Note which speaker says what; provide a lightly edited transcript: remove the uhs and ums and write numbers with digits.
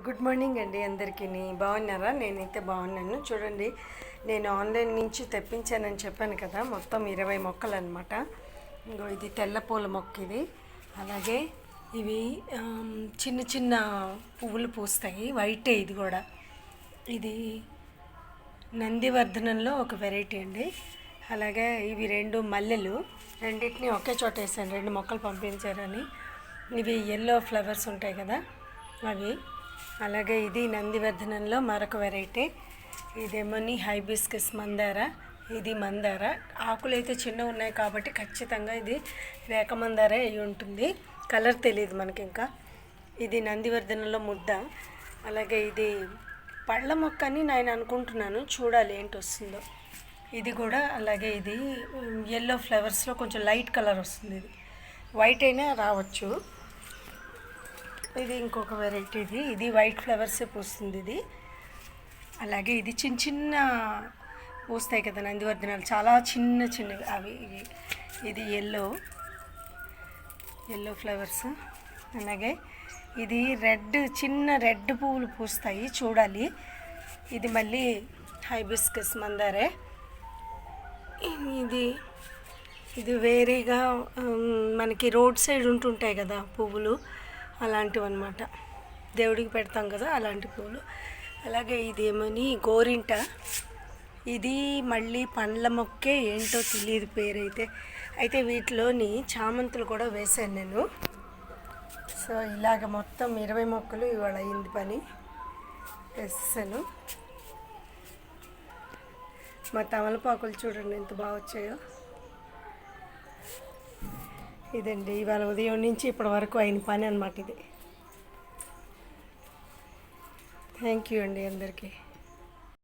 Speaker 1: Good morning అండి అందరికీ. బాగున్నారా? నేనైతే బాగున్నాను. చూడండి, నేను ఆన్లైన్ నుంచి తెప్పించానని చెప్పాను కదా, మొత్తం 20 మొక్కలు అనమాట. ఇంకో ఇది తెల్ల పూల మొక్క, ఇది అలాగే ఇవి చిన్న చిన్న పువ్వులు పూస్తాయి, వైటే. ఇది కూడా ఇది నందివర్ధనంలో ఒక వెరైటీ అండి. అలాగే ఇవి 2 మల్లెలు, రెండింటిని ఒకే చోట వేసాను, 2 మొక్కలు పంపించారని. ఇవి ఎల్లో ఫ్లవర్స్ ఉంటాయి కదా, అవి. అలాగే ఇది నందివర్ధనంలో మరొక వెరైటీ, ఇదేమోని హైబిస్కస్ మందార. ఇది మందార, ఆకులు అయితే చిన్నగా ఉన్నాయి కాబట్టి ఖచ్చితంగా ఇది రేఖ మందార అయి ఉంటుంది. కలర్ తెలియదు మనకి ఇంకా. ఇది నందివర్ధనంలో ముద్ద. అలాగే ఇది పళ్ళ మొక్క అని నేను అనుకుంటున్నాను, చూడాలి ఏంటి వస్తుందో. ఇది కూడా అలాగే, ఇది ఎల్లో ఫ్లవర్స్లో కొంచెం లైట్ కలర్ వస్తుంది. ఇది వైట్ అయినా రావచ్చు. ఇది ఇంకొక వెరైటీ, ఇది వైట్ ఫ్లవర్సే పూస్తుంది ఇది. అలాగే ఇది చిన్న చిన్న పూస్తాయి కదా నందివర్ధనాలు, చాలా చిన్న చిన్నవి అవి ఇవి. ఇది ఎల్లో ఫ్లవర్స్. అలాగే ఇది రెడ్, చిన్న రెడ్ పువ్వులు పూస్తాయి, చూడాలి. ఇది మళ్ళీ హైబిస్కస్ మందారే. ఇది వేరేగా మనకి రోడ్ సైడ్ ఉంటుంటాయి కదా పువ్వులు, అలాంటివి అన్నమాట. దేవుడికి పెడతాం కదా అలాంటి పువ్వులు. అలాగే ఇది ఏమని గోరింట. ఇది మళ్ళీ పండ్ల మొక్కే, ఏంటో తెలియదు పేరైతే. అయితే వీటిలోని చామంతులు కూడా వేసాను నేను. సో ఇలాగ మొత్తం 20 మొక్కలు ఇవాళ అయింది పని, వేసాను. మా తమలపాకులు చూడండి ఎంత బాగా వచ్చాయో. ఇదండి ఇవాళ ఉదయం నుంచి ఇప్పటి వరకు అయిన పని అన్నమాట ఇది. థ్యాంక్ యూ అండి అందరికీ.